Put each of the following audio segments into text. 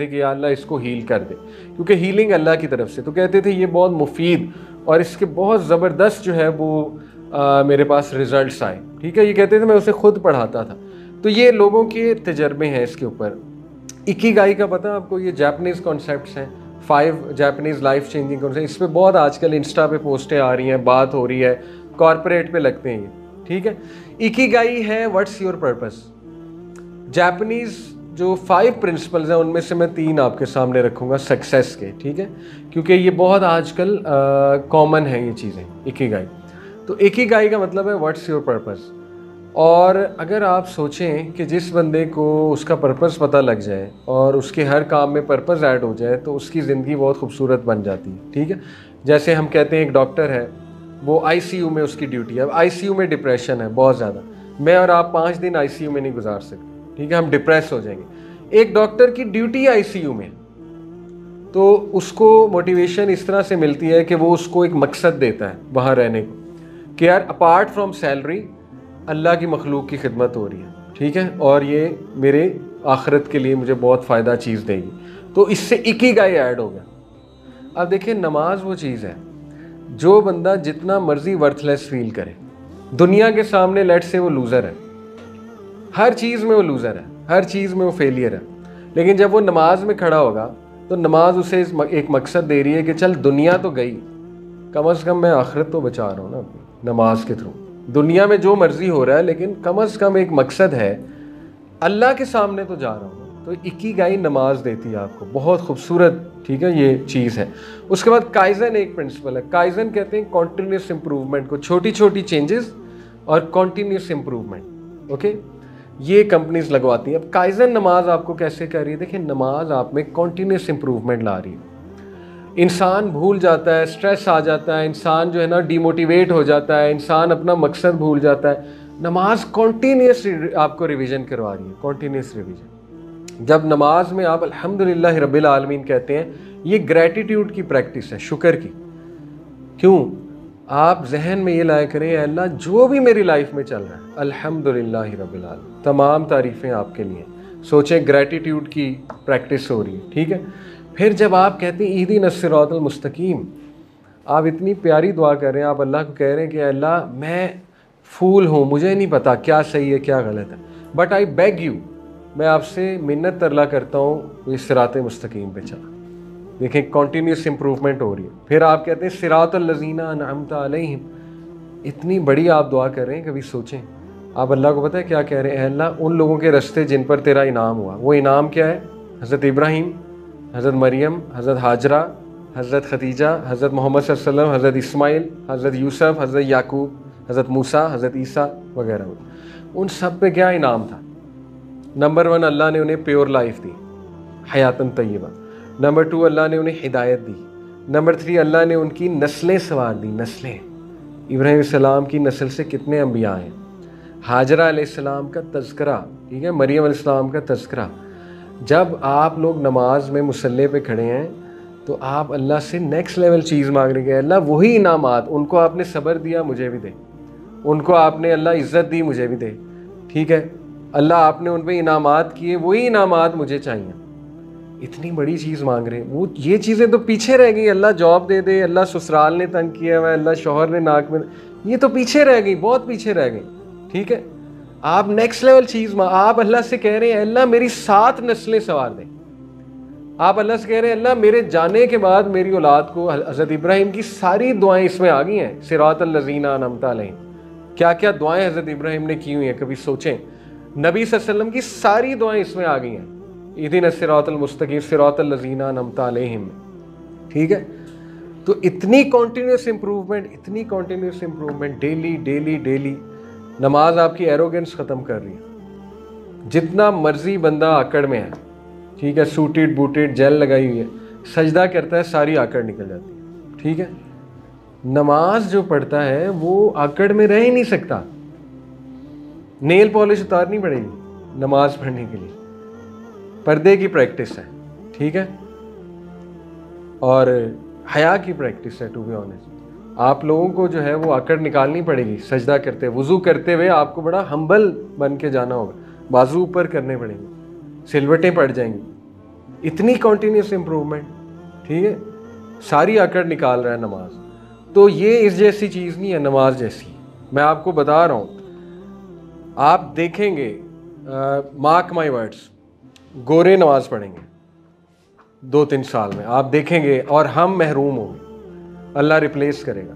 कि या अल्लाह इसको हील कर दे, क्योंकि हीलिंग अल्लाह की तरफ से। तो कहते थे ये बहुत मुफीद और इसके बहुत ज़बरदस्त जो है वो मेरे पास रिज़ल्ट्स आए। ठीक है, ये कहते थे, मैं उसे खुद पढ़ाता था। तो ये लोगों के तजर्बे हैं इसके ऊपर। इकिगाई का पता है आपको, ये जापानीज़ कॉन्सेप्ट्स हैं, 5 जापानीज़ लाइफ चेंजिंग कॉन्सेप्ट। इस पर बहुत आजकल इंस्टा पे पोस्टें आ रही हैं, बात हो रही है, कॉरपोरेट पे लगते हैं ये। ठीक है, इकिगाई है व्हाट्स योर पर्पस। जापानीज़ जो 5 प्रिंसिपल्स हैं उनमें से मैं 3 आपके सामने रखूँगा सक्सेस के। ठीक है, क्योंकि ये बहुत आजकल कॉमन है ये चीज़ें, इकिगाई। तो इकिगाई का मतलब है व्हाट्स योर पर्पस। और अगर आप सोचें कि जिस बंदे को उसका पर्पस पता लग जाए और उसके हर काम में पर्पस ऐड हो जाए तो उसकी ज़िंदगी बहुत खूबसूरत बन जाती है। ठीक है, जैसे हम कहते हैं एक डॉक्टर है, वो आईसीयू में उसकी ड्यूटी है। अब आईसीयू में डिप्रेशन है बहुत ज़्यादा, मैं और आप 5 दिन आईसीयू में नहीं गुजार सकते। ठीक है, हम डिप्रेस हो जाएंगे। एक डॉक्टर की ड्यूटी आईसीयू में, तो उसको मोटिवेशन इस तरह से मिलती है कि वो उसको एक मकसद देता है वहाँ रहने को, कि यार अपार्ट फ्रॉम सैलरी अल्लाह की मखलूक की खिदमत हो रही है। ठीक है, और ये मेरे आखिरत के लिए मुझे बहुत फ़ायदा चीज़ देगी। तो इससे इकिगाई ऐड हो गया। अब देखिए, नमाज वो चीज़ है जो बंदा जितना मर्जी वर्थलेस फील करे, दुनिया के सामने लेट से वो लूज़र है, हर चीज़ में वो लूज़र है, हर चीज़ में वो फेलियर है। लेकिन जब वो नमाज में खड़ा होगा तो नमाज उसे एक मकसद दे रही है कि चल दुनिया तो गई, कम अज़ कम मैं आखिरत तो बचा रहा हूँ ना अपनी नमाज के थ्रू। दुनिया में जो मर्जी हो रहा है लेकिन कम अज़ कम एक मकसद है, अल्लाह के सामने तो जा रहा हूँ। तो इकिगाई नमाज देती है आपको, बहुत खूबसूरत। ठीक है, ये चीज़ है। उसके बाद काइज़न एक प्रिंसिपल है। काइज़न कहते हैं कॉन्टीन्यूस इम्प्रूवमेंट को, छोटी छोटी चेंजेस और कॉन्टीन्यूस इम्प्रूवमेंट। ओके, ये कंपनीज लगवाती हैं। अब काइज़न नमाज आपको कैसे कर रही है? देखिए, नमाज आप में कॉन्टीन्यूस इम्प्रूवमेंट ला रही है। इंसान भूल जाता है, स्ट्रेस आ जाता है, इंसान जो है ना डिमोटिवेट हो जाता है, इंसान अपना मकसद भूल जाता है। नमाज कॉन्टीन्यूस आपको रिवीजन करवा रही है, कॉन्टीन्यूस रिवीजन। जब नमाज में आप अल्हम्दुलिल्लाह रब्बिल आलमीन कहते हैं, ये ग्रैटिट्यूड की प्रैक्टिस है, शुक्र की। क्यों? आप जहन में ये लाया करें, अल्लाह जो भी मेरी लाइफ में चल रहा है अल्हम्दुलिल्लाह रब्बिल आलमीन, तमाम तारीफ़ें आपके लिए। सोचें, ग्रैटिट्यूड की प्रैक्टिस हो रही है। ठीक है, फिर जब आप कहते हैं इहदिनस सिरातल मुस्तकीम, आप इतनी प्यारी दुआ कर रहे हैं, आप अल्लाह को कह रहे हैं कि अल्लाह मैं फूल हूँ, मुझे नहीं पता क्या सही है क्या गलत है, बट आई बेग यू, मैं आपसे मिन्नत तरला करता हूँ इस सिरात मुस्तकीम पे चला। देखें, कॉन्टीन्यूस इम्प्रूवमेंट हो रही है। फिर आप कहते हैं सिरातल लज़ीना अनअमता अलैहिम, इतनी बड़ी आप दुआ कर रहे हैं। कभी सोचें, आप अल्लाह को पता है क्या कह रहे हैं? अल्लाह उन लोगों के रस्ते जिन पर तेरा इनाम हुआ। वो इनाम क्या है? हज़रत इब्राहीम, हज़रत मरियम, हज़रत हाजरा, हज़रत खदीजा, हज़रत मोहम्मद सल्लल्लाहु अलैहि वसल्लम, हज़रत इस्माइल, हज़रत यूसुफ, हज़रत याकूब, हज़रत मूसा, हज़रत ईसा वगैरह। उन सब पे क्या इनाम था? नंबर 1, अल्लाह ने उन्हें प्योर लाइफ दी, हयातन तय्यबा। नंबर 2, अल्लाह ने उन्हें हिदायत दी। नंबर 3, अल्लाह ने उनकी नस्लें संवार दी, नस्लें। इब्राहीम सलाम की नस्ल से कितने अम्बिया हैं? हाजरा अलैहिस्सलाम का तज़किरा, ठीक है, मरियम अलैहिस्सलाम का तज़किरा। जब आप लोग नमाज में मुसल्ले पे खड़े हैं तो आप अल्लाह से नेक्स्ट लेवल चीज़ मांग रहे हैं। अल्लाह वही इनामात, उनको आपने सब्र दिया मुझे भी दे, उनको आपने अल्लाह इज़्ज़त दी मुझे भी दे। ठीक है, अल्लाह आपने उन पर इनामात किए, वही इनामात मुझे चाहिए। इतनी बड़ी चीज़ मांग रहे हैं। वो ये चीज़ें तो पीछे रह गई। अल्लाह जॉब दे दे, अल्लाह ससुराल ने तंग किया हुआ है, अल्लाह शौहर ने नाक में, ये तो पीछे रह गई, बहुत पीछे रह गई। ठीक है, आप नेक्स्ट लेवल चीज़ आप अल्लाह से कह रहे हैं अल्लाह मेरी 7 नस्लें संवार दे। आप अल्लाह से कह रहे हैं अल्लाह मेरे जाने के बाद मेरी औलाद को, हज़रत इब्राहीम की सारी दुआएं इसमें आ गई हैं, सिरातल लज़ीना अनअमता अलैहिम। क्या क्या दुआएं हज़रत इब्राहीम ने की हुई हैं, कभी सोचें। नबी सल्लल्लाहु अलैहि वसल्लम की सारी दुआएं इसमें आ गई हैं, इहदिनस सिरातल मुस्तकीम, सिरातल लज़ीना अनअमता अलैहिम। ठीक है, तो इतनी कॉन्टीन्यूस इम्प्रूवमेंट, इतनी continuous improvement, daily daily daily. नमाज आपकी एरोगेंस ख़त्म कर रही है। जितना मर्जी बंदा आकड़ में है, ठीक है, सूटेड बूटेड जेल लगाई हुई है, सजदा करता है, सारी आकड़ निकल जाती है। ठीक है, नमाज जो पढ़ता है वो आकड़ में रह ही नहीं सकता। नेल पॉलिश उतारनी पड़ेगी नमाज पढ़ने के लिए, पर्दे की प्रैक्टिस है। ठीक है, और हया की प्रैक्टिस है। टू बी ऑनेस्ट, आप लोगों को जो है वो आकड़ निकालनी पड़ेगी। सजदा करते, वुज़ू करते हुए आपको बड़ा हम्बल बन के जाना होगा, बाजू ऊपर करने पड़ेंगे, सिलवटें पड़ जाएंगी। इतनी कॉन्टीन्यूस इम्प्रूवमेंट, ठीक है, सारी आकड़ निकाल रहा है नमाज। तो ये इस जैसी चीज़ नहीं है नमाज जैसी, मैं आपको बता रहा हूँ। आप देखेंगे, मार्क माई वर्ड्स, गोरे नमाज पढ़ेंगे 2-3 साल में, आप देखेंगे, और हम महरूम होंगे, अल्लाह रिप्लेस करेगा।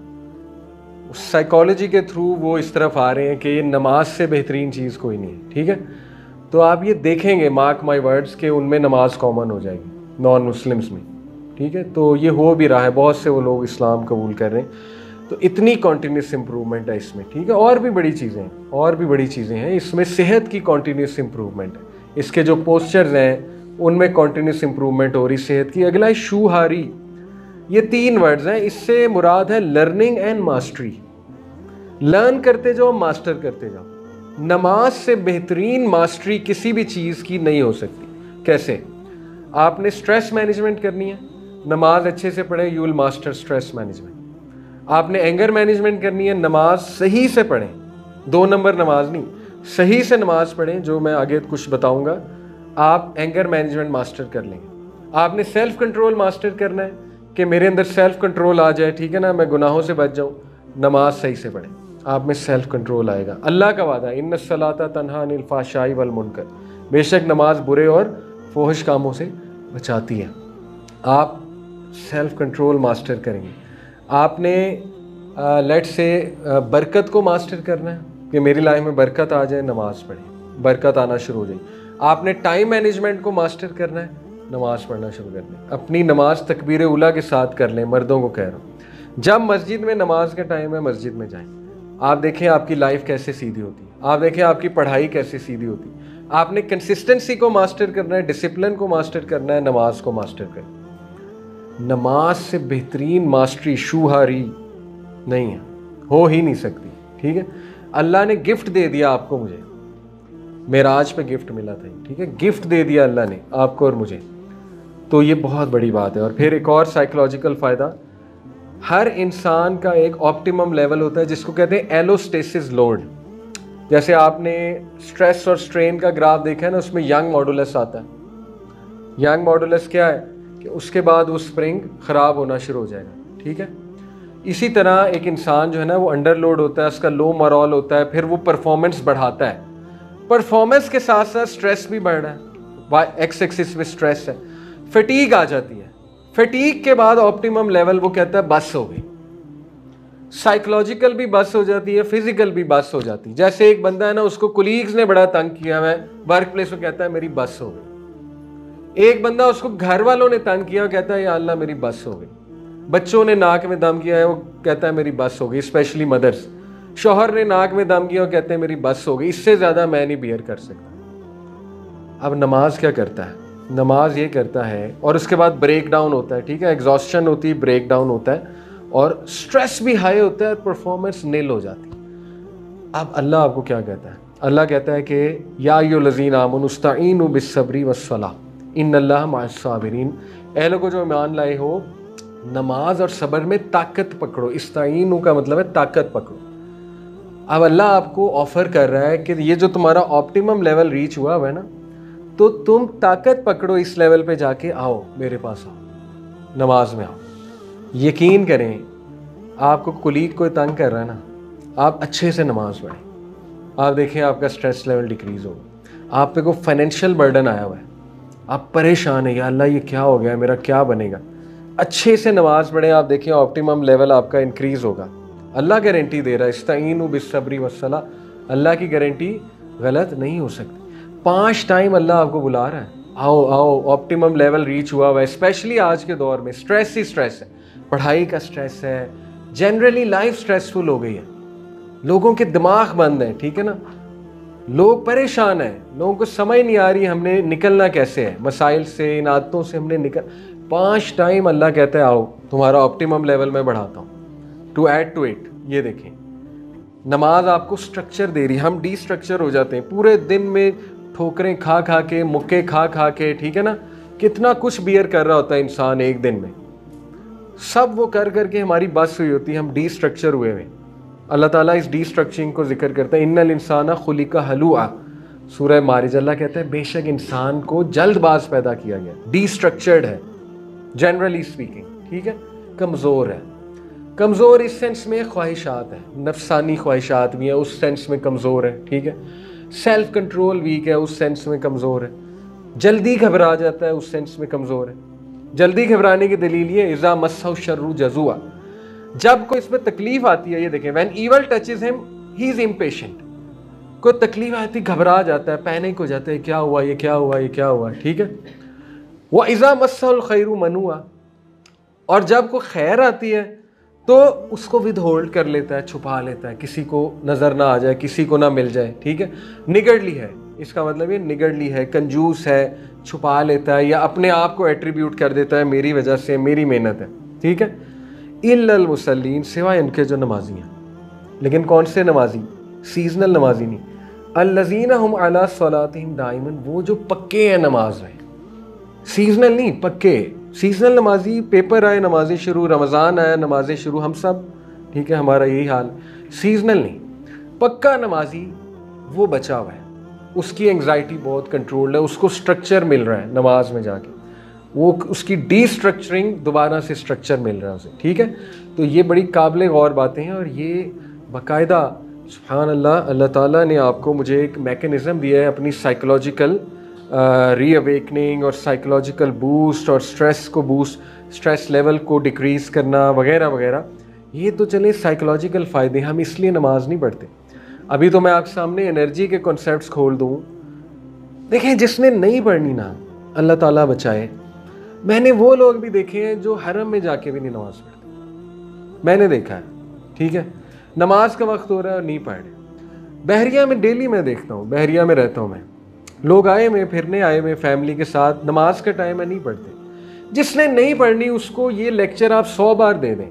साइकोलॉजी के थ्रू वो इस तरफ आ रहे हैं कि ये नमाज से बेहतरीन चीज़ कोई नहीं है, ठीक है। तो आप ये देखेंगे, मार्क माई वर्ड्स, के उनमें नमाज कॉमन हो जाएगी नॉन मुस्लिम्स में, ठीक है। तो ये हो भी रहा है, बहुत से वो लोग इस्लाम कबूल कर रहे हैं। तो इतनी कॉन्टीन्यूस इम्प्रूवमेंट है इसमें, ठीक है। और भी बड़ी चीज़ें हैं इसमें। सेहत की कॉन्टीन्यूस इम्प्रूवमेंट है, इसके जो पोस्चर्स हैं उनमें कॉन्टीन्यूस इम्प्रूवमेंट हो रही सेहत की। अगला है शूहारी, ये 3 वर्ड्स हैं, इससे मुराद है लर्निंग एंड मास्टरी। लर्न करते जाओ, मास्टर करते जाओ। नमाज से बेहतरीन मास्टरी किसी भी चीज़ की नहीं हो सकती। कैसे? आपने स्ट्रेस मैनेजमेंट करनी है, नमाज अच्छे से पढ़े, you will master stress management. आपने एंगर मैनेजमेंट करनी है, नमाज सही से पढ़ें, 2 नंबर नमाज नहीं, सही से नमाज पढ़ें, जो मैं आगे कुछ बताऊंगा, आप एंगर मैनेजमेंट मास्टर कर लेंगे। आपने सेल्फ कंट्रोल मास्टर करना है कि मेरे अंदर सेल्फ कंट्रोल आ जाए, ठीक है ना, मैं गुनाहों से बच जाऊं, नमाज सही से पढ़ें, आप में सेल्फ कंट्रोल आएगा। अल्लाह का वादा, इन्ना सलाता तन्हा अनिल फाहशाई वल मुनकर, बेशक नमाज बुरे और फोहश कामों से बचाती है। आप सेल्फ कंट्रोल मास्टर करेंगे। आपने लेट से बरकत को मास्टर करना है कि मेरी लाइफ में बरकत आ जाए, नमाज पढ़ें, बरकत आना शुरू हो जाए। आपने टाइम मैनेजमेंट को मास्टर करना है, नमाज पढ़ना शुरू कर दें। अपनी नमाज तकबीर उला के साथ कर लें, मर्दों को कह रहा हूँ। जब मस्जिद में नमाज का टाइम है, मस्जिद में जाएं। आप देखें आपकी लाइफ कैसे सीधी होती है, आप देखें आपकी पढ़ाई कैसे सीधी होती है। आपने कंसिस्टेंसी को मास्टर करना है, डिसिप्लिन को मास्टर करना है, नमाज को मास्टर करना है। नमाज से बेहतरीन मास्टरी शूहारी नहीं है, हो ही नहीं सकती, ठीक है। अल्लाह ने गिफ्ट दे दिया आपको, मुझे मेराज पे गिफ्ट मिला था, ठीक है, गिफ्ट दे दिया अल्लाह ने आपको और मुझे, तो ये बहुत बड़ी बात है। और फिर एक और साइकोलॉजिकल फ़ायदा, हर इंसान का एक ऑप्टिमम लेवल होता है जिसको कहते हैं एलोस्टेसिस लोड। जैसे आपने स्ट्रेस और स्ट्रेन का ग्राफ देखा है ना, उसमें यंग मॉडुलस आता है। यंग मॉडुलस क्या है कि उसके बाद वो स्प्रिंग ख़राब होना शुरू हो जाएगा, ठीक है। इसी तरह एक इंसान जो है ना, वो अंडरलोड होता है, उसका लो मोरल होता है, फिर वो परफॉर्मेंस बढ़ाता है। परफॉर्मेंस के साथ साथ स्ट्रेस भी बढ़ रहा है, एक्स एक्सिस में स्ट्रेस है, फटीग आ जाती है। फटीग के बाद ऑप्टिमम लेवल वो कहता है बस हो गई। साइकोलॉजिकल भी बस हो जाती है, फिजिकल भी बस हो जाती है। जैसे एक बंदा है ना, उसको कुलीग्स ने बड़ा तंग किया है वर्क प्लेस में, कहता है मेरी बस हो गई। एक बंदा, उसको घर वालों ने तंग किया, कहता है या अल्लाह मेरी बस हो गई। बच्चों ने नाक में दम किया है, वो कहता है मेरी बस हो गई, स्पेशली मदर्स। शौहर ने नाक में दम किया, वो कहते हैं मेरी बस हो गई, इससे ज़्यादा मैं नहीं बियर कर सकता। अब नमाज क्या करता है? नमाज ये करता है, और उसके बाद ब्रेक डाउन होता है, ठीक है, एग्जॉस्शन होती है, ब्रेक डाउन होता है, और स्ट्रेस भी हाई होता है, परफॉर्मेंस नील हो जाती है। अब अल्लाह आपको क्या कहता है? अल्लाह कहता है कि या अय्युहल्लज़ीना आमनू इस्तईनू बिस्सब्री वस्सलाह इन्नल्लाह मअस्साबिरीन। ए लोगों जो ईमान लाए हो, नमाज और सब्र में ताकत पकड़ो। इस्तईनू का मतलब है ताकत पकड़ो। अब अल्लाह आपको ऑफर कर रहा है कि ये जो तुम्हारा ऑप्टिमम लेवल रीच हुआ है ना, तो तुम ताकत पकड़ो, इस लेवल पे जाके आओ, मेरे पास आओ, नमाज में आओ। यकीन करें, आपको कुलीग कोई तंग कर रहा है ना, आप अच्छे से नमाज पढ़ें, आप देखें आपका स्ट्रेस लेवल डिक्रीज होगा। आप पे को फाइनेंशियल बर्डन आया हुआ है, आप परेशान है, या अल्लाह ये क्या हो गया, मेरा क्या बनेगा, अच्छे से नमाज पढ़ें, आप देखें ऑप्टिमम लेवल आपका इंक्रीज होगा। अल्लाह गारंटी दे रहा है, इस्तईनू बिस्सब्री वस्सलाह, अल्लाह की गारंटी गलत नहीं हो सकती। 5 टाइम अल्लाह आपको बुला रहा है, आओ आओ, ऑप्टिमम लेवल रीच हुआ हुआ है। स्पेशली आज के दौर में स्ट्रेस ही स्ट्रेस है, पढ़ाई का स्ट्रेस है, जनरली लाइफ स्ट्रेसफुल हो गई है, लोगों के दिमाग बंद है, ठीक है ना, लोग परेशान हैं, लोगों को समझ नहीं आ रही हमने निकलना कैसे है मसाइल से, इन आदतों से हमने निकल। 5 टाइम अल्लाह कहता है आओ, तुम्हारा ऑप्टिमम लेवल में बढ़ाता हूँ, टू ऐड टू इट। ये देखें, नमाज आपको स्ट्रक्चर दे रही है। हम डी स्ट्रक्चर हो जाते हैं, पूरे दिन में ठोकरें खा खा के, मुक्के खा खा के, ठीक है ना, कितना कुछ बियर कर रहा होता है इंसान एक दिन में, सब वो कर करके हमारी बस हुई होती है, हम डी स्ट्रक्चर हुए हुए। अल्लाह ताला इस डी स्ट्रक्चरिंग को जिक्र करता है, इन्नल इंसाना खुलिका हलुआ, सूरह मारिज अल्लाह कहता है बेशक इंसान को जल्दबाज पैदा किया गया, डिस्ट्रक्चर्ड है जनरली स्पीकिंग, ठीक है, कमज़ोर है। कमज़ोर इस सेंस में ख्वाहिशात है, नफसानी ख्वाहिशात भी है, उस सेंस में कमज़ोर है, ठीक है। सेल्फ कंट्रोल वीक है, उस सेंस में कमज़ोर है। जल्दी घबरा जाता है, उस सेंस में कमज़ोर है। जल्दी घबराने की दलील ये इज़ा मस्सहु शर्रु जज़ुआ, जब कोई इसमें तकलीफ आती है, ये देखें when evil touches him he is impatient, कोई तकलीफ आती घबरा जाता है, पैनिक हो जाता है, क्या हुआ, ये क्या हुआ, ये क्या हुआ, ठीक है। व इज़ा मस्सहुल खैरु मनुआ, और जब कोई खैर आती है तो उसको विद होल्ड कर लेता है, छुपा लेता है, किसी को नज़र ना आ जाए, किसी को ना मिल जाए, ठीक है। निगड़ली है, इसका मतलब ये निगड़ली है, कंजूस है, छुपा लेता है या अपने आप को एट्रीब्यूट कर देता है मेरी वजह से, मेरी मेहनत है, ठीक है। इल्लल मुसल्लीन, सिवाय उनके जो नमाजी हैं। लेकिन कौन से नमाजी? सीजनल नमाजी नहीं। अल्लज़ीना हुम अला सलातिहिम दाइमन, वो जो पक्के हैं नमाज में, सीजनल नहीं, पक्के। सीजनल नमाजी, पेपर आए नमाजें शुरू, रमज़ान आया नमाजें शुरू, हम सब, ठीक है, हमारा यही हाल। सीजनल नहीं, पक्का नमाजी वो बचा हुआ है, उसकी एंग्जाइटी बहुत कंट्रोल्ड है, उसको स्ट्रक्चर मिल रहा है नमाज में जाके, वो उसकी डीस्ट्रक्चरिंग दोबारा से स्ट्रक्चर मिल रहा है उसे, ठीक है। तो ये बड़ी काबिल गौर बातें हैं और ये बाकायदा सुभान अल्लाह, अल्लाह ताला ने आपको मुझे एक मैकेनिज़्म दिया है अपनी साइकोलॉजिकल रीअवेकनिंग और साइकोलॉजिकल बूस्ट और स्ट्रेस को बूस्ट, स्ट्रेस लेवल को डिक्रीज़ करना वगैरह वगैरह। ये तो चले साइकोलॉजिकल फ़ायदे, हम इसलिए नमाज नहीं पढ़ते। अभी तो मैं आपके सामने एनर्जी के कॉन्सेप्ट्स खोल दूँ। देखें, जिसने नहीं पढ़नी ना, अल्लाह ताला बचाए, मैंने वो लोग भी देखे हैं जो हरम में जाके भी नहीं नमाज पढ़ते, मैंने देखा है, ठीक है। नमाज का वक्त हो रहा है और नहीं पढ़ रहे। बहरिया में डेली मैं देखता हूँ, बहरिया में रहता हूँ मैं, लोग आए हुए फिरने आए हुए फैमिली के साथ, नमाज का टाइम है, नहीं पढ़ते। जिसने नहीं पढ़नी उसको ये लेक्चर आप 100 बार दे दें,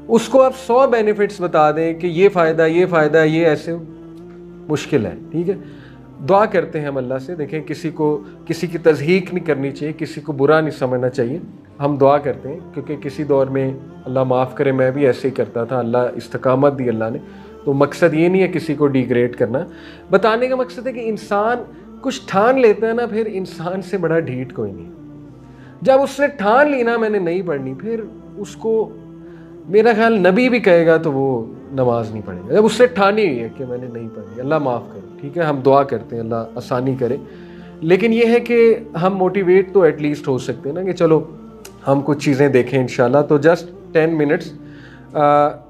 उसको आप 100 बेनिफिट्स बता दें कि ये फ़ायदा, ये फ़ायदा, ये ऐसे, मुश्किल है, ठीक है। दुआ करते हैं हम अल्लाह से, देखें किसी को किसी की तज़हीक नहीं करनी चाहिए, किसी को बुरा नहीं समझना चाहिए। हम दुआ करते हैं क्योंकि किसी दौर में, अल्लाह माफ़ करे, मैं भी ऐसे ही करता था, अल्लाह इस्तकामत दी अल्लाह ने। तो मकसद ये नहीं है किसी को डिग्रेड करना, बताने का मकसद है कि इंसान कुछ ठान लेता है ना, फिर इंसान से बड़ा ढीठ कोई नहीं। जब उसने ठान ली ना मैंने नहीं पढ़नी, फिर उसको मेरा ख्याल नबी भी कहेगा तो वो नमाज नहीं पढ़ेगा, जब उससे ठानी हुई है कि मैंने नहीं पढ़नी। अल्लाह माफ़ करे, ठीक है, हम दुआ करते हैं अल्लाह आसानी करे। लेकिन ये है कि हम मोटिवेट तो एटलीस्ट हो सकते हैं ना कि चलो हम कुछ चीज़ें देखें इंशाल्लाह। तो जस्ट 10 मिनट्स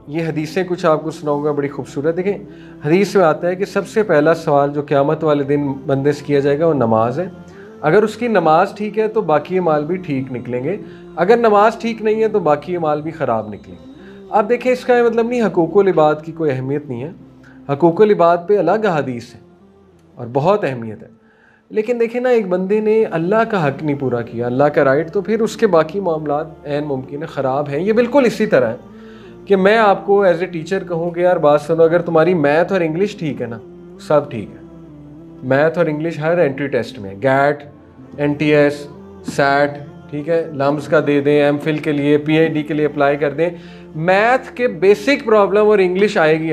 ये हदीसें कुछ आपको सुनाऊंगा, बड़ी खूबसूरत। देखें, हदीस में आता है कि सबसे पहला सवाल जो क़यामत वाले दिन बंदे से किया जाएगा वो नमाज है। अगर उसकी नमाज ठीक है तो बाकी अमाल भी ठीक निकलेंगे, अगर नमाज ठीक नहीं है तो बाकी अमाल भी ख़राब निकलेंगे। अब देखें, इसका ये मतलब नहीं हकूक़ुल इबाद की कोई अहमियत नहीं है, हकूक़ुल इबाद पे अलग हदीस है और बहुत अहमियत है। लेकिन देखें ना, एक बंदे ने अल्लाह का हक़ नहीं पूरा किया, अल्लाह का राइट, तो फिर उसके बाकी मामलात ऐन मुमकिन है ख़राब हैं। ये बिल्कुल इसी तरह है कि मैं आपको एज ए टीचर कहूँ कि यार बात सुनो, अगर तुम्हारी मैथ और इंग्लिश ठीक है ना, सब ठीक है। मैथ और इंग्लिश हर एंट्री टेस्ट में, गैट, NTS, सैट, ठीक है, लम्स का दे दें, MPhil के लिए, PhD के लिए अप्लाई कर दें, मैथ के बेसिक प्रॉब्लम और इंग्लिश आएगी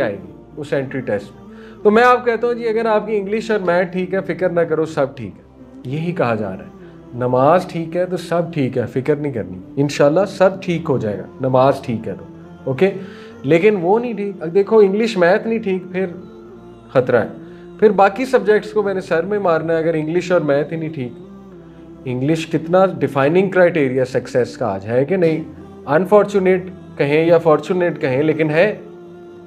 उस एंट्री टेस्ट में। तो मैं आप कहता हूँ जी, अगर आपकी इंग्लिश और मैथ ठीक है, फ़िक्र ना करो, सब ठीक है। यही कहा जा रहा है, नमाज ठीक है तो सब ठीक है, फ़िक्र नहीं करनी, इंशाल्लाह सब ठीक हो जाएगा, नमाज ठीक है तो ओके। लेकिन वो नहीं ठीक, देखो इंग्लिश मैथ नहीं ठीक, फिर ख़तरा है, फिर बाकी सब्जेक्ट्स को मैंने सर में मारना है अगर इंग्लिश और मैथ ही नहीं ठीक। इंग्लिश कितना डिफाइनिंग क्राइटेरिया सक्सेस का आज है कि नहीं, अनफॉर्चुनेट कहें या फॉर्चुनेट कहें, लेकिन है।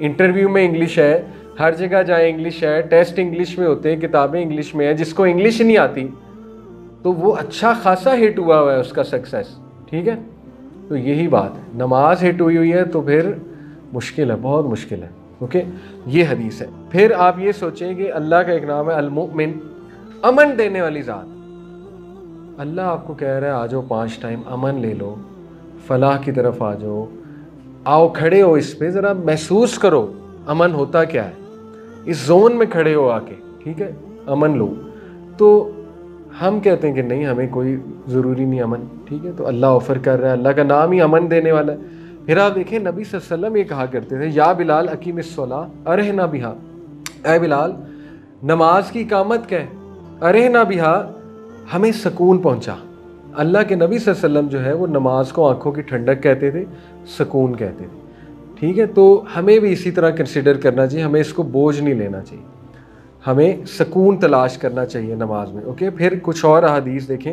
इंटरव्यू में इंग्लिश है, हर जगह जाए इंग्लिश है, टेस्ट इंग्लिश में होते हैं, किताबें इंग्लिश में है। जिसको इंग्लिश नहीं आती तो वो अच्छा खासा हिट हुआ है उसका सक्सेस, ठीक है। तो यही बात है, नमाज हिट हुई है तो फिर मुश्किल है, बहुत मुश्किल है, ओके। ये हदीस है। फिर आप ये सोचें कि अल्लाह का एक नाम है अल-मुमिन, अमन देने वाली ज़ात। अल्लाह आपको कह रहा है आ जाओ 5 टाइम अमन ले लो, फलाह की तरफ आ जाओ, आओ खड़े हो इस पे, ज़रा महसूस करो अमन होता क्या है, इस जोन में खड़े हो आके, ठीक है, अमन लो। तो हम कहते हैं कि नहीं, हमें कोई ज़रूरी नहीं अमन, ठीक है। तो अल्लाह ऑफ़र कर रहा है, अल्लाह का नाम ही अमन देने वाला है। फिर आप देखें, नबी सल्लल्लाहु अलैहि वसल्लम ये कहा करते थे, या बिलाल अकीमिस्सलाह अरहना बिहा, ऐ बिलाल नमाज की इकामत क्या है, अरे ना बिहा, हमें सुकून पहुंचा। अल्लाह के नबी सल्लल्लाहु अलैहि वसल्लम जो है वो नमाज को आंखों की ठंडक कहते थे, सुकून कहते थे। ठीक है, तो हमें भी इसी तरह कंसिडर करना चाहिए, हमें इसको बोझ नहीं लेना चाहिए, हमें सुकून तलाश करना चाहिए नमाज में। ओके, फिर कुछ और अहादीस देखें।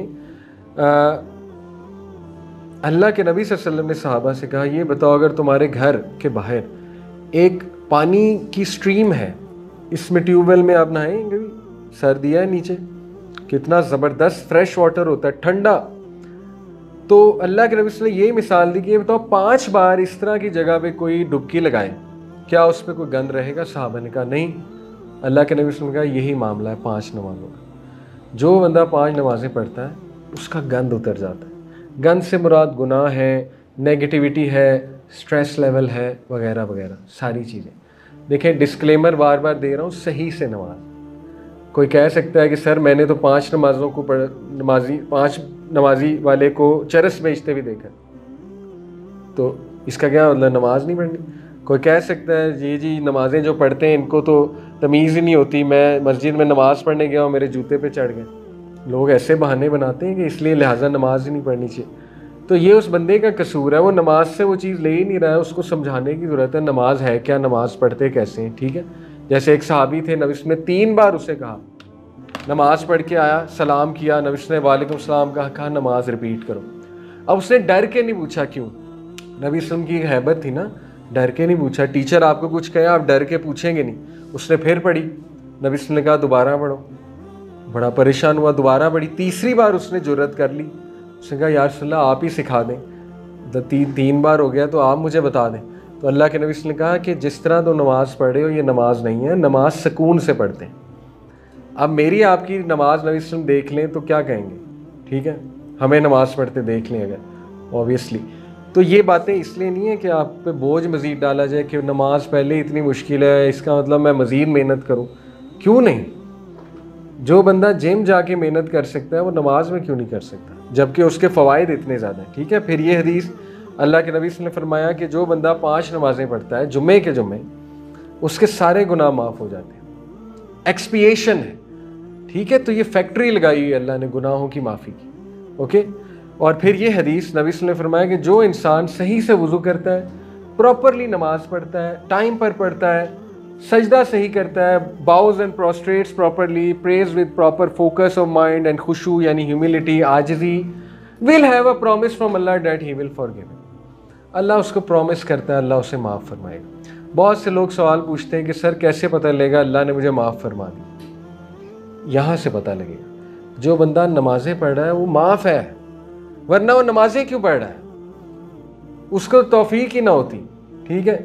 अल्लाह के नबी सल्लल्लाहु अलैहि वसल्लम ने सहाबा से कहा, ये बताओ अगर तुम्हारे घर के बाहर एक पानी की स्ट्रीम है, इसमें ट्यूबवेल में आप नहाएंगे, सर्दी है नीचे, कितना ज़बरदस्त फ्रेश वाटर होता है, ठंडा। तो अल्लाह के नबी सल्लल्लाहु अलैहि वसल्लम ने यही मिसाल दी कि ये बताओ 5 बार इस तरह की जगह पे कोई डुबकी लगाए, क्या उस पर कोई गंद रहेगा? सहाबा ने कहा नहीं। अल्लाह के नबी सल्लल्लाहु अलैहि वसल्लम ने कहा यही मामला है 5 नमाज़ों का। जो बंदा 5 नमाज़ें पढ़ता है उसका गंद उतर जाता है। गंद से मुराद गुनाह है, नेगेटिविटी है, स्ट्रेस लेवल है, वगैरह वगैरह सारी चीज़ें। देखें, डिस्क्लेमर बार बार दे रहा हूँ, सही से नमाज। कोई कह सकता है कि सर मैंने तो 5 नमाज़ों को 5 नमाजी वाले को चरस बेचते भी देखा, तो इसका क्या मतलब नमाज नहीं पढ़नी? कोई कह सकता है जी नमाज़ें जो पढ़ते हैं इनको तो तमीज़ ही नहीं होती, मैं मस्जिद में नमाज़ पढ़ने गया और मेरे जूते पे चढ़ गए। लोग ऐसे बहाने बनाते हैं कि इसलिए लिहाजा नमाज ही नहीं पढ़नी चाहिए। तो ये उस बंदे का कसूर है, वो नमाज से वो चीज़ ले ही नहीं रहा है, उसको समझाने की ज़रूरत है नमाज है क्या, नमाज पढ़ते कैसे हैं। ठीक है, जैसे एक सहाबी थे, नबी ने 3 बार उसे कहा, नमाज पढ़ के आया, सलाम किया, नबी ने वालेकुम सलाम कहा नमाज रिपीट करो। अब उसने डर के नहीं पूछा क्यों, नबी वसल्लम की हैबत थी ना, डर के नहीं पूछा। टीचर आपको कुछ कहे आप डर के पूछेंगे नहीं। उसने फिर पढ़ी, नबी वसल्लम ने कहा दोबारा पढ़ो। बड़ा परेशान हुआ, दोबारा पढ़ी। तीसरी बार उसने जुर्रत कर ली, उसने कहा यार सल्लल्लाहु आप ही सिखा दें, तो 3 बार हो गया तो आप मुझे बता दें। तो अल्लाह के नबी ने कहा कि जिस तरह तो नमाज पढ़े हो ये नमाज नहीं है, नमाज सुकून से पढ़ते हैं। अब मेरी आपकी नमाज नबी वसल्लम देख लें तो क्या कहेंगे? ठीक है, हमें नमाज पढ़ते देख लें अगर ऑब्वियसली, तो ये बातें इसलिए नहीं है कि आप पे बोझ मज़ीद डाला जाए कि नमाज पहले इतनी मुश्किल है, इसका मतलब मैं मज़ीद मेहनत करूँ। क्यों नहीं? जो बंदा जिम जाके मेहनत कर सकता है वो नमाज में क्यों नहीं कर सकता, जबकि उसके फ़वाइद इतने ज़्यादा हैं। ठीक है, फिर ये हदीस अल्लाह के नबी ने फरमाया कि जो बंदा 5 नमाज़ें पढ़ता है जुम्मे के जुम्मे, उसके सारे गुनाह माफ़ हो जाते हैं। एक्सपिएशन है। ठीक है, तो ये फैक्ट्री लगाई हुई अल्लाह ने गुनाहों की माफ़ी की। ओके, और फिर ये हदीस नबी ने फरमाया कि जो इंसान सही से वज़ू करता है, प्रॉपरली नमाज पढ़ता है, टाइम पर पढ़ता है, सजदा सही करता है, bows and prostrates properly, prays with proper focus of mind and खुशू यानी ह्यूमिलिटी, आजिज़ी, will have a promise from Allah that he will forgive. Allah उसको प्रॉमिस करता है, अल्लाह उसे माफ़ फरमाएगा। बहुत से लोग सवाल पूछते हैं कि सर कैसे पता लगेगा अल्लाह ने मुझे माफ़ फरमा दी? यहाँ से पता लगेगा, जो बंदा नमाजें पढ़ रहा है वो माफ़ है, वरना वो नमाजें क्यों पढ़ रहा है? उसको तौफीक ही ना होती। ठीक है,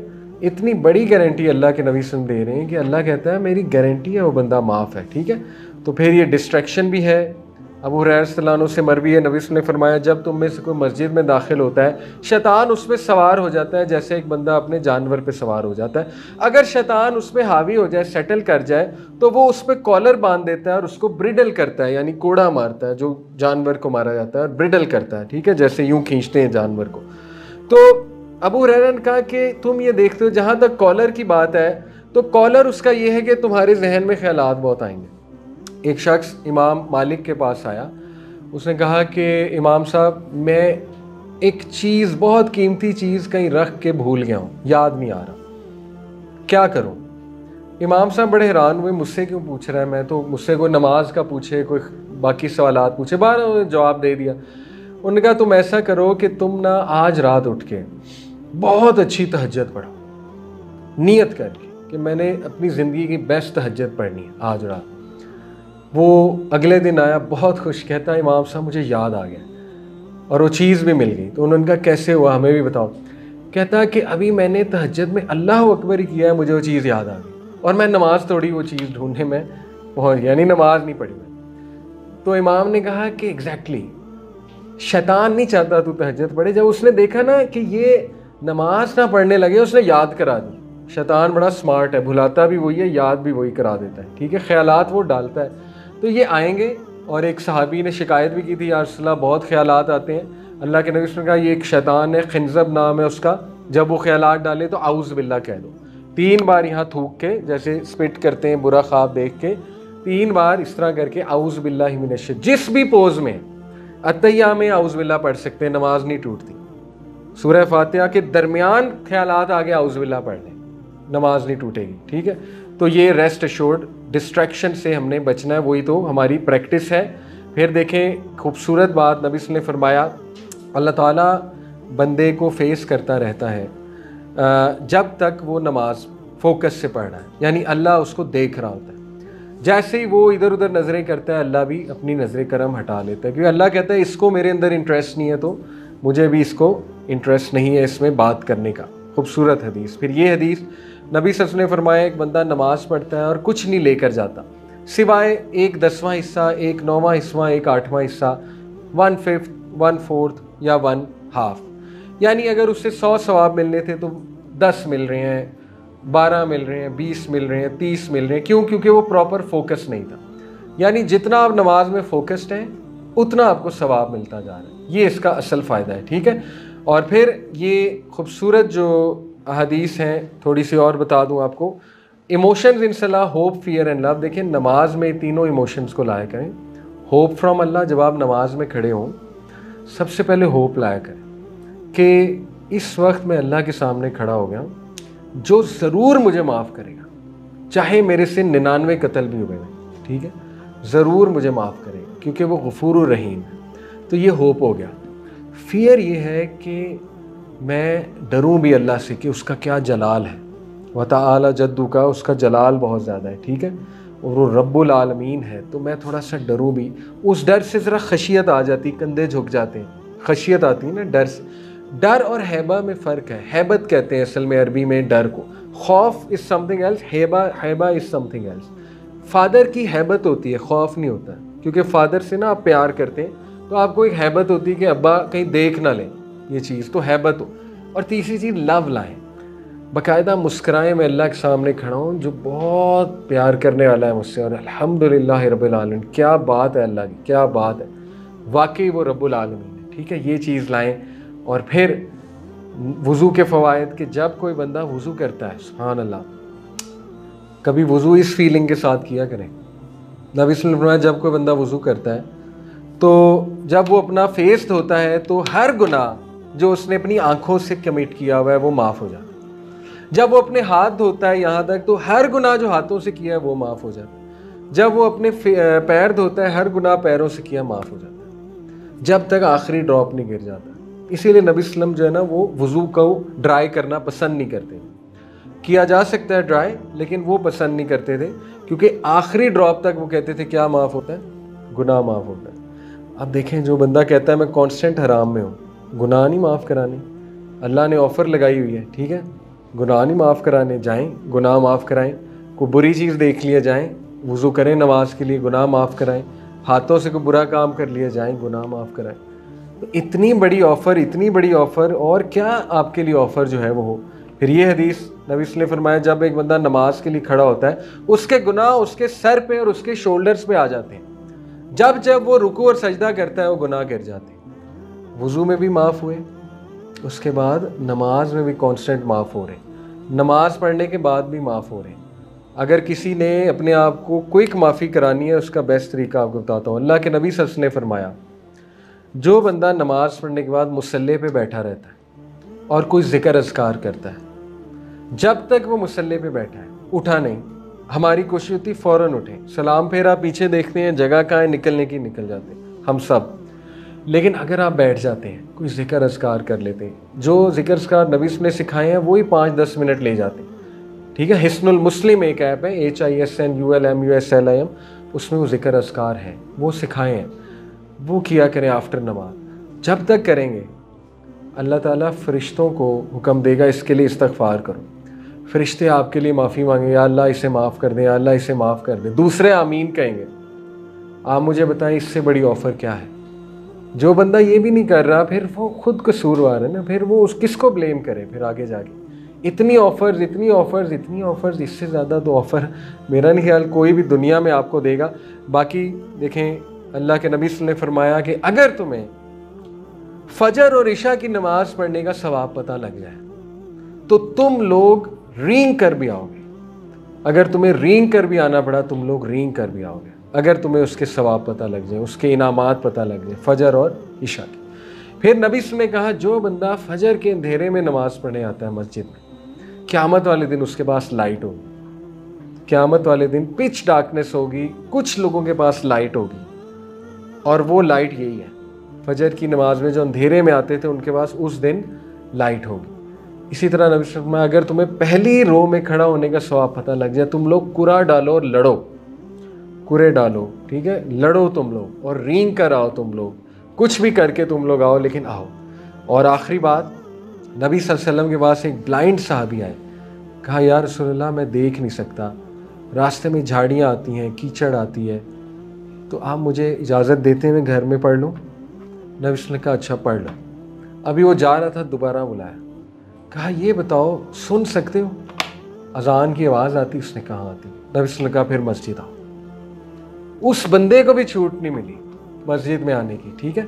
इतनी बड़ी गारंटी अल्लाह के नबी सुन दे रहे हैं कि अल्लाह कहता है मेरी गारंटी है वो बंदा माफ़ है। ठीक है, तो फिर ये डिस्ट्रैक्शन भी है। अबू हुरैरा रज़ियल्लाहु अन्हु से मरवी है, नबी ने फरमाया जब तुम में से कोई मस्जिद में दाखिल होता है, शैतान उस पर सवार हो जाता है जैसे एक बंदा अपने जानवर पे सवार हो जाता है। अगर शैतान उस पर हावी हो जाए, सेटल कर जाए, तो वो उस पर कॉलर बांध देता है और उसको ब्रिडल करता है, यानी कोड़ा मारता है, जो जानवर को मारा जाता है, और ब्रिडल करता है। ठीक है, जैसे यूँ खींचते हैं जानवर को। तो अबू हुरैरा ने कहा कि तुम ये देखते हो, जहाँ तक कॉलर की बात है तो कॉलर उसका ये है कि तुम्हारे जहन में ख्यालात बहुत आएंगे। एक शख्स इमाम मालिक के पास आया, उसने कहा कि इमाम साहब मैं एक चीज़, बहुत कीमती चीज़ कहीं रख के भूल गया हूँ, याद नहीं आ रहा, क्या करूँ? इमाम साहब बड़े हैरान हुए, मुझसे क्यों पूछ रहा है? मैं तो मुझसे कोई नमाज का पूछे, कोई बाकी सवालात पूछे, बाहर उन्होंने जवाब दे दिया। उन्होंने कहा तुम ऐसा करो कि तुम ना आज रात उठ के बहुत अच्छी तहज्जुद पढ़ो, नियत करके कि मैंने अपनी ज़िंदगी की बेस्ट तहज्जुद पढ़नी है आज रात। वो अगले दिन आया बहुत खुश, कहता है इमाम साहब मुझे याद आ गया और वो चीज़ भी मिल गई। तो उन्होंने कहा कैसे हुआ, हमें भी बताओ। कहता है कि अभी मैंने तहज्जुद में अल्लाह अकबर ही किया है, मुझे वो चीज़ याद आ गई और मैं नमाज तोड़ी वो चीज़ ढूंढने में पहुँच, यानी नमाज नहीं पढ़ी मैं। तो इमाम ने कहा कि एग्जैक्टली शैतान नहीं चाहता तू तहज्जुद पढ़े। जब उसने देखा ना कि ये नमाज ना पढ़ने लगे, उसने याद करा दी। शैतान बड़ा स्मार्ट है, भुलाता भी वही है, याद भी वही करा देता है। ठीक है, ख्यालात वो डालता है, तो ये आएंगे। और एक सहाबी ने शिकायत भी की थी, या रसूलल्लाह बहुत ख्यालात आते हैं। अल्लाह के नबी ने कहा ये एक शैतान है, खिंजब नाम है उसका, जब वो ख्यालात डाले तो आउज़ बिल्लाह कह दो 3 बार यहाँ थूक के, जैसे स्पिट करते हैं बुरा ख्वाब देख के, 3 बार इस तरह करके आउज़ बिल्लाहि मिनश, जिस भी पोज में, अतहिया में आउज़ बिल्ला पढ़ सकते हैं, नमाज नहीं टूटती। सूरह फातिहा के दरमियान ख्यालात आगे आउज़ बिल्ला पढ़ लें, नमाज नहीं टूटेगी। ठीक है, तो ये रेस्ट अश्योर्ड, डिस्ट्रैक्शन से हमने बचना है, वही तो हमारी प्रैक्टिस है। फिर देखें खूबसूरत बात नबी ने फरमाया, अल्लाह ताला बंदे को फेस करता रहता है जब तक वो नमाज फोकस से पढ़ रहा है, यानी अल्लाह उसको देख रहा होता है। जैसे ही वो इधर उधर नज़रें करता है, अल्लाह भी अपनी नज़रें करम हटा लेता है, क्योंकि अल्लाह कहता है इसको मेरे अंदर इंटरेस्ट नहीं है तो मुझे भी इसको इंटरेस्ट नहीं है इसमें बात करने का। खूबसूरत हदीस। फिर ये हदीस नबी सल्लल्लाहु अलैहि वसल्लम ने फरमाया, एक बंदा नमाज पढ़ता है और कुछ नहीं लेकर जाता सिवाय एक 10वां हिस्सा, एक 9वां हिस्सा, एक 8वां हिस्सा, 1/5, 1/4 या 1/2, यानी अगर उससे 100 सवाब मिलने थे तो 10 मिल रहे हैं, 12 मिल रहे हैं, 20 मिल रहे हैं, 30 मिल रहे हैं। क्यों? क्योंकि वो प्रॉपर फोकस नहीं था। यानी जितना आप नमाज में फोकस्ड हैं उतना आपको सवाब मिलता जा रहा है। ये इसका असल फ़ायदा है। ठीक है, और फिर ये खूबसूरत जो हदीस हैं थोड़ी सी और बता दूं आपको। इमोशंस इन सलाह, होप, फियर एंड लव। देखिए नमाज में तीनों इमोशंस को लाया करें। होप फ्रॉम अल्लाह, जब आप नमाज में खड़े हों सबसे पहले होप लाया करें कि इस वक्त मैं अल्लाह के सामने खड़ा हो गया, जो ज़रूर मुझे माफ़ करेगा, चाहे मेरे से 99 कत्ल भी हुए हैं। ठीक है, ज़रूर मुझे माफ़ करेगा क्योंकि वो गफूर रहीम है। तो ये होप हो गया। फियर ये है कि मैं डरूं भी अल्लाह से कि उसका क्या जलाल है, व तआला जद्दू का, उसका जलाल बहुत ज़्यादा है। ठीक है, और वो रब्बुल आलमीन है, तो मैं थोड़ा सा डरूं भी। उस डर से ज़रा खशियत आ जाती, कंधे झुक जाते हैं, खशियत आती है ना डर से। डर और हैबा में फ़र्क है। हैबत कहते हैं असल में अरबी में डर को। खौफ इज़ समथिंग एल्स, हैबा इज़ समथिंग एल्स। फादर की हैबत होती है, खौफ नहीं होता, क्योंकि फादर से ना आप प्यार करते हैं तो आपको एक हैबत होती है कि अब्बा कहीं देख ना लें, ये चीज़ तो हैबत हो। और तीसरी चीज़ लव लाएं, बाकायदा मुस्कुराएं, मैं अल्लाह के सामने खड़ा हूँ जो बहुत प्यार करने वाला है मुझसे, और अल्हम्दुलिल्लाह रब्बिल आलमीन, क्या बात है अल्लाह की, क्या बात है, वाकई वो रब्बुल आलमीन है। ठीक है, ये चीज़ लाएं। और फिर वज़ू के फ़वाइद कि जब कोई बंदा वज़ू करता है, सुभान अल्लाह, कभी वज़ू इस फीलिंग के साथ किया करें। नबी सल्लल्लाहु अलैहि वसल्लम जब कोई बंदा वज़ू करता है तो जब वो अपना फेस धोता है तो हर गुनाह जो उसने अपनी आंखों से कमिट किया हुआ है वो माफ़ हो जाता है। जब वो अपने हाथ धोता है यहाँ तक तो हर गुनाह जो हाथों से किया है वो माफ़ हो जाता है। जब वो अपने पैर धोता है हर गुनाह पैरों से किया माफ़ हो जाता है, जब तक आखिरी ड्रॉप नहीं गिर जाता। इसीलिए नबी सल्लम जो है ना वो वज़ू को ड्राई करना पसंद नहीं करते। किया जा सकता है ड्राई, लेकिन वो पसंद नहीं करते थे, क्योंकि आखिरी ड्रॉप तक वो कहते थे क्या माफ़ होता है, गुनाह माफ़ होता है। अब देखें जो बंदा कहता है मैं कांस्टेंट हराम में हूँ, गुनाह नहीं माफ़ कराने, अल्लाह ने ऑफ़र लगाई हुई है। ठीक है, गुनाह नहीं माफ़ कराने, जाएं गुनाह माफ़ कराएं। कोई बुरी चीज़ देख लिया, जाएं वज़ू करें नमाज के लिए, गुनाह माफ़ कराएं। हाथों से कोई बुरा काम कर लिया, जाएं गुनाह माफ़ कराएं। तो इतनी बड़ी ऑफ़र, इतनी बड़ी ऑफ़र, और क्या आपके लिए ऑफ़र जो है वो हो। फिर ये हदीस नबी ने फरमाया, जब एक बंदा नमाज के लिए खड़ा होता है उसके गुनाह उसके सर पे और उसके शोल्डर्स पे आ जाते हैं। जब जब वो रुकू और सजदा करता है वो गुनाह गिर जाते हैं। वज़ू में भी माफ़ हुए, उसके बाद नमाज में भी कांस्टेंट माफ़ हो रहे, नमाज पढ़ने के बाद भी माफ़ हो रहे। अगर किसी ने अपने आप को क्विक माफ़ी करानी है, उसका बेस्ट तरीका आपको बताता हूँ। अल्लाह के नबी सल्लल्लाहु अलैहि वसल्लम ने फरमाया, जो बंदा नमाज पढ़ने के बाद मुसल्ले पे बैठा रहता है और कोई ज़िक्र अज़कार करता है, जब तक वो मुसल्ले पे बैठा है उठा नहीं, हमारी कोशिश होती फ़ौरन उठें, सलाम फेरा पीछे देखते हैं जगह कहाँ है, निकलने की निकल जाते हैं हम सब। लेकिन अगर आप बैठ जाते हैं, कोई ज़िक्र अज़कार कर लेते हैं, जो ज़िक्र अज़कार नबी ने सिखाए हैं वही 5-10 मिनट ले जाते हैं। ठीक है, हिस्नुल मुस्लिम एक ऐप है, HISNULMUSLIM, उसमें वो ज़िक्र अज़कार है, वो सिखाए हैं, वो किया करें आफ्टर नमाज। जब तक करेंगे अल्लाह ताला फ़रिश्तों को हुक्म देगा इसके लिए इस्तग़फ़ार करो, फ़रिश्ते आपके लिए माफ़ी मांगेंगे, या अल्लाह इसे माफ़ कर दें, या अल्लाह इसे माफ़ कर दे, दूसरे आमीन कहेंगे। आप मुझे बताएं इससे बड़ी ऑफ़र क्या है। जो बंदा ये भी नहीं कर रहा फिर वो खुद कसूरवार है ना, फिर वो उस किसको ब्लेम करे फिर आगे जाके। इतनी ऑफ़र्स, इतनी ऑफ़र्स, इतनी ऑफ़र्स, इससे ज़्यादा तो ऑफ़र मेरा नहीं ख्याल कोई भी दुनिया में आपको देगा। बाकी देखें अल्लाह के नबी ने फरमाया कि अगर तुम्हें फजर और इशा की नमाज़ पढ़ने का सवाब पता लग जाए तो तुम लोग रींग कर भी आओगे, अगर तुम्हें रींग कर भी आना पड़ा तुम लोग रींग कर भी आओगे, अगर तुम्हें उसके सवाब पता लग जाए, उसके इनामात पता लग जाए फजर और इशा की। फिर नबी ने कहा जो बंदा फजर के अंधेरे में नमाज पढ़ने आता है मस्जिद में, क़यामत वाले दिन उसके पास लाइट होगी। क़यामत वाले दिन पिच डार्कनेस होगी, कुछ लोगों के पास लाइट होगी, और वो लाइट यही है। फजर की नमाज में जो अंधेरे में आते थे उनके पास उस दिन लाइट होगी। इसी तरह नबी फरमाया अगर तुम्हें पहली रो में खड़ा होने का सवाब पता लग जाए, तुम लोग कुरा डालो और लड़ो, कुरे डालो, ठीक है, लड़ो तुम लोग और रींग कर आओ, तुम लोग कुछ भी करके तुम लोग आओ, लेकिन आओ। और आखिरी बात, नबी सल्लल्लाहु अलैहि वसल्लम के पास एक ब्लाइंड साहबी आए, कहा या रसूलल्लाह मैं देख नहीं सकता, रास्ते में झाड़ियाँ आती हैं, कीचड़ आती है, तो आप मुझे इजाज़त देते हैं मैं घर में पढ़ लूँ? नबी ने कहा अच्छा पढ़ लो। अभी वो जा रहा था, दोबारा बुलाया, कहा ये बताओ सुन सकते हो? अजान की आवाज़ आती? उसने कहा आती। नबी ने कहा फिर मस्जिद आओ। उस बंदे को भी छूट नहीं मिली मस्जिद में आने की, ठीक है।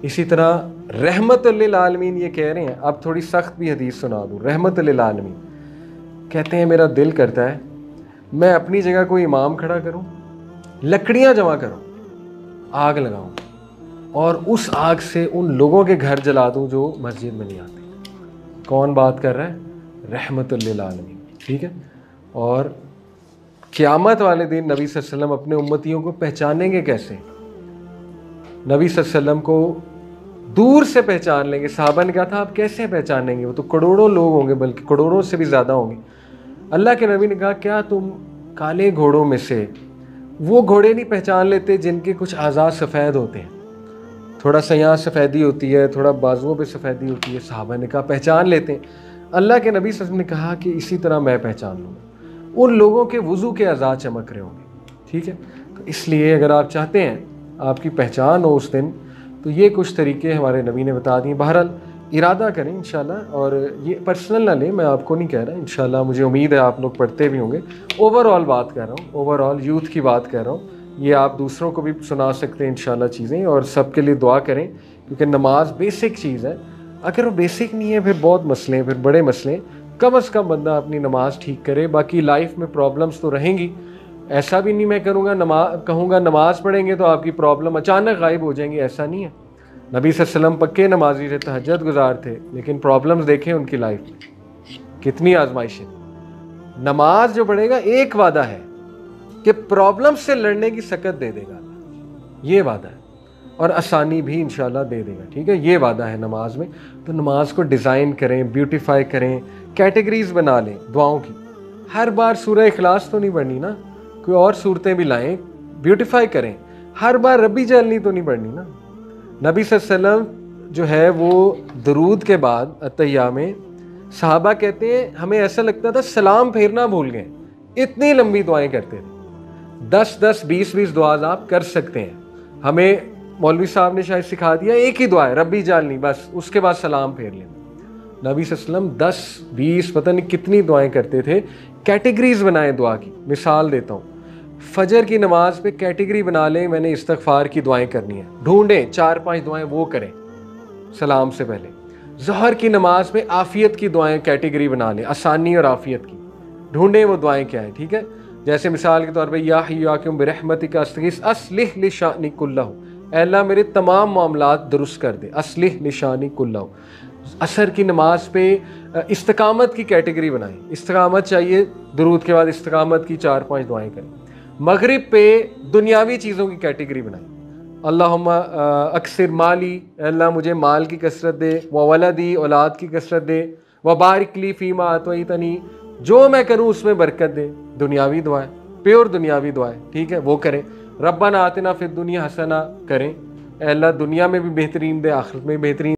इसी तरह रहमतुल लिल आलमीन ये कह रहे हैं, अब थोड़ी सख्त भी हदीस सुना दूँ। रहमतुल लिल आलमीन कहते हैं मेरा दिल करता है मैं अपनी जगह कोई इमाम खड़ा करूं, लकड़ियां जमा करूं, आग लगाऊं और उस आग से उन लोगों के घर जला दूं जो मस्जिद में नहीं आते। कौन बात कर रहा है? रहमतुल लिल आलमीन, ठीक है। और क़यामत वाले दिन नबी सल्लल्लाहु अलैहि वसल्लम अपने उम्मतियों को पहचानेंगे कैसे? नबी सल्लल्लाहु अलैहि वसल्लम को दूर से पहचान लेंगे। साहबा ने कहा था आप कैसे पहचानेंगे, वो तो करोड़ों लोग होंगे, बल्कि करोड़ों से भी ज़्यादा होंगे। अल्लाह के नबी ने कहा क्या तुम काले घोड़ों में से वो घोड़े नहीं पहचान लेते जिनके कुछ आज़ाद सफ़ेद होते हैं, थोड़ा सा यहाँ सफ़ेदी होती है, थोड़ा बाजुओं पे सफ़ेदी होती है? साहबा ने कहा पहचान लेते हैं। अल्लाह के नबी सल्लल्लाहु अलैहि वसल्लम ने कहा कि इसी तरह मैं पहचान लूँगा, उन लोगों के वज़ू के आज़ाद चमक रहे होंगे, ठीक है। तो इसलिए अगर आप चाहते हैं आपकी पहचान हो उस दिन, तो ये कुछ तरीके हमारे नबी ने बता दिए। बहरहाल इरादा करें इंशाल्लाह, और ये पर्सनल ना लें, मैं आपको नहीं कह रहा, इंशाल्लाह मुझे उम्मीद है आप लोग पढ़ते भी होंगे। ओवरऑल बात कर रहा हूँ, ओवरऑल यूथ की बात कर रहा हूँ। ये आप दूसरों को भी सुना सकते हैं इंशाल्लाह चीज़ें, और सबके लिए दुआ करें, क्योंकि नमाज बेसिक चीज़ है। अगर वो बेसिक नहीं है फिर बहुत मसले हैं, फिर बड़े मसले हैं। कम अज़ कम बंदा अपनी नमाज ठीक करे, बाकी लाइफ में प्रॉब्लम्स तो रहेंगी। ऐसा भी नहीं मैं कहूँगा नमाज पढ़ेंगे तो आपकी प्रॉब्लम अचानक गायब हो जाएंगी, ऐसा नहीं है। नबी सल्लल्लाहु अलैहि वसल्लम पक्के नमाजी थे, तहज्जुद गुजार थे, लेकिन प्रॉब्लम्स देखें उनकी लाइफ में कितनी आजमाइशें। नमाज जो पढ़ेगा एक वादा है कि प्रॉब्लम से लड़ने की सकत दे देगा, ये वादा है, और आसानी भी इंशाल्लाह दे देगा, ठीक है। ये वादा है नमाज में। तो नमाज को डिज़ाइन करें, ब्यूटीफाई करें, कैटेगरीज बना लें दुआओं की। हर बार सूरह इखलास तो नहीं पढ़नी ना, कोई और सूरतें भी लाएं, ब्यूटीफाई करें। हर बार रब्बी जलनी तो नहीं पढ़नी ना। नबी सल्लल्लाहु अलैहि वसल्लम जो है वो दरूद के बाद अतहिया में सहाबा कहते हैं हमें ऐसा लगता था सलाम फेरना भूल गए, इतनी लंबी दुआएं करते थे। 10-10, 20-20 दुआज आप कर सकते हैं। हमें मौलवी साहब ने शायद सिखा दिया एक ही दुआ है रब्बी जालनी, बस उसके बाद सलाम फेर लेना। नबी सल्लल्लाहु अलैहि वसल्लम 10-20 पता नहीं कितनी दुआएं करते थे। कैटेगरीज बनाएं दुआ की। मिसाल देता हूँ, फजर की नमाज पे कैटेगरी बना लें, मैंने इस्तगफार की दुआएं करनी है, ढूंढें 4-5 दुआएं वो करें सलाम से पहले। ज़हर की नमाज पे आफियत की दुआएं कैटेगरी बना लें, आसानी और आफियत की, ढूंढें वो दुआएं क्या है, ठीक है। जैसे मिसाल के तौर पे या हय्यु बिरहमतिका अस्तगीस अस्लिह लिशानी कुल्लहु, अल्लाह मेरे तमाम मामलात दुरुस्त कर दे, अस्लिह लिशानी कुल्लहु। असर की नमाज पे इस्तकामत की कैटेगरी बनाएं, इस्तकामत चाहिए, दुरूद के बाद इस्तकामत की 4-5 दुआएं करें। मगरिब पे दुनियावी चीज़ों की कैटेगरी बनाई, अल्लाहुम्मा अक्सर माली, अल्लाह मुझे माल की कसरत दे, व वलदी औलाद की कसरत दे, व बारिक ली फ़ीमा अतईतनी, जो मैं करूँ उसमें बरकत दे। दुनियावी दुआएं, प्योर दुनियावी दुआएं, ठीक है, वो करें। रब्बना आतिना फिद दुनिया हसना करें, अल्लाह दुनिया में भी बेहतरीन दे, आखिरत में भी बेहतरीन